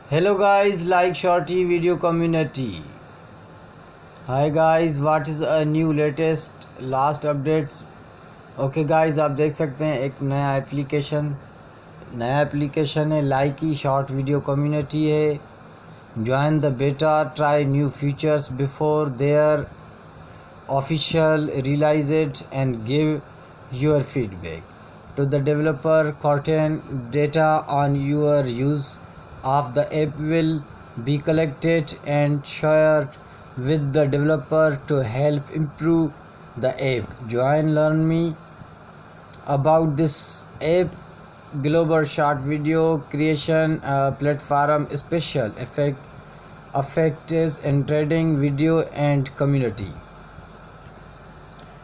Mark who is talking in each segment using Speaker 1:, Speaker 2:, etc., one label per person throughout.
Speaker 1: Hello guys, like shorty video community. Hi guys, what is a new latest last updates? Okay guys, आप देख सकते हैं एक नया एप्लीकेशन है लाइकी शॉर्ट वीडियो कम्युनिटी है. Join the beta, try new features before their official release it and give your feedback to the developer. Content data on your use of the app will be collected and shared with the developer to help improve the app. Join learn me about this app. Global short video creation platform, special effects in trading video and community.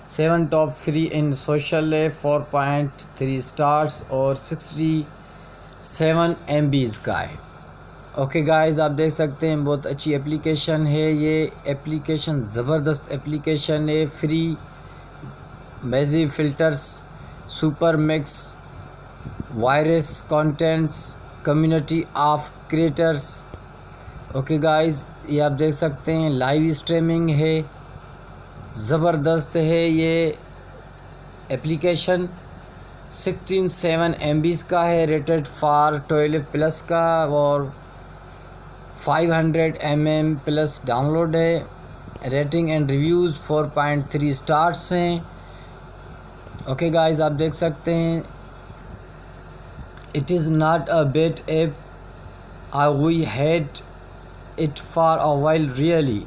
Speaker 1: 7 top free in social है, 4.3 stars और 67 MBs का है. Okay guys, आप देख सकते हैं बहुत अच्छी एप्लीकेशन है. ये एप्लीकेशन ज़बरदस्त एप्लीकेशन है. Free magic filters, super mix, virus contents, community of creators. Okay guys, ये आप देख सकते हैं लाइव स्ट्रीमिंग है. ज़बरदस्त है ये एप्लीकेशन. 67 MBs का है. रेटेड फॉर 12+ का और 500 mm+ डाउनलोड है. रेटिंग एंड रिव्यूज़ 4.3 स्टार्स हैं. ओके गाइस, आप देख सकते हैं it is not a bad app. We had it for a while. Really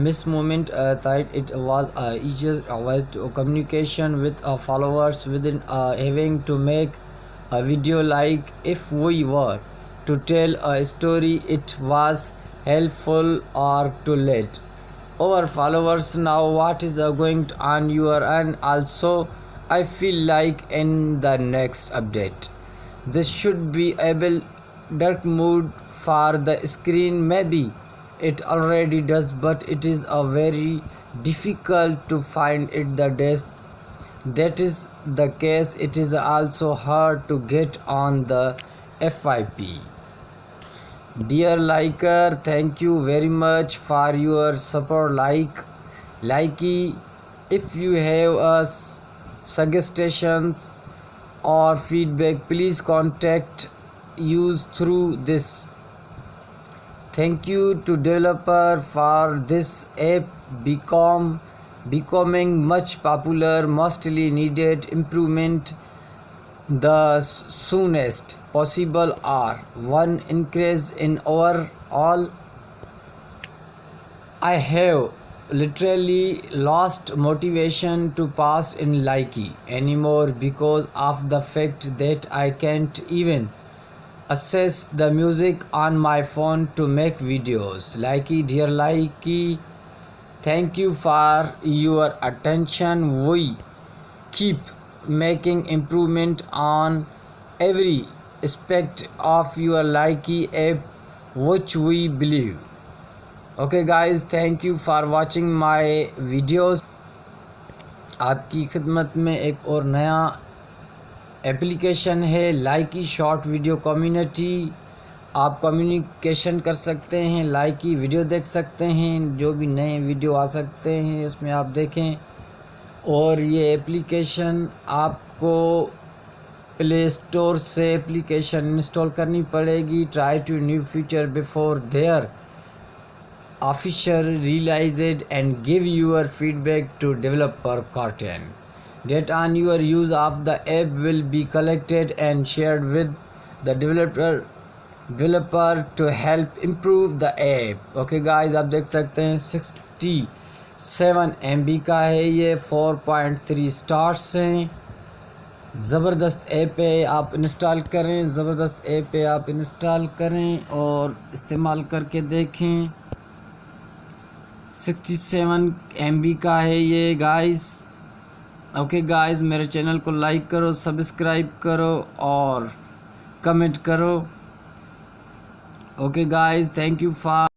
Speaker 1: miss moment that it was easier way to communication with followers within having to make a video. Like if we were to tell a story, it was helpful or to let our followers know what is going on your end. Also, I feel like in the next update this should be able dark mode for the screen. Maybe it already does, but it is a very difficult to find it the days that is the case. It is also hard to get on the FYP. Dear liker, thank you very much for your support. Likey, if you have suggestions or feedback, please contact use through this. Thank you to developer for this app becoming much popular. Mostly needed improvement the soonest possible or one increase in overall. I have literally lost motivation to post in Likey anymore because of the fact that I can't even access the music on my phone to make videos. Likey, dear Likey, thank you for your attention. We keep making improvement on every aspect of your Likey app, which we believe. Okay guys, thank you for watching my videos. आपकी खिदमत में एक और नया application है लाइकी short video community. आप communication कर सकते हैं, लाइकी वीडियो देख सकते हैं, जो भी नए वीडियो आ सकते हैं उसमें आप देखें. और ये एप्लीकेशन आपको प्ले स्टोर से एप्लीकेशन इंस्टॉल करनी पड़ेगी. Try to new feature before their official release and give your feedback to developer content. Data on your use of the app will be collected and shared with the developer to help improve the app. Okay guys, आप देख सकते हैं 67 MB का है ये. 4.3 stars हैं. ज़बरदस्त app है, आप इंस्टॉल करें. ज़बरदस्त ऐप है, आप इंस्टॉल करें और इस्तेमाल करके देखें. 67 MB का है ये गाइस. ओके गाइस, मेरे चैनल को लाइक करो, सब्सक्राइब करो और कमेंट करो. Okay guys, thank you for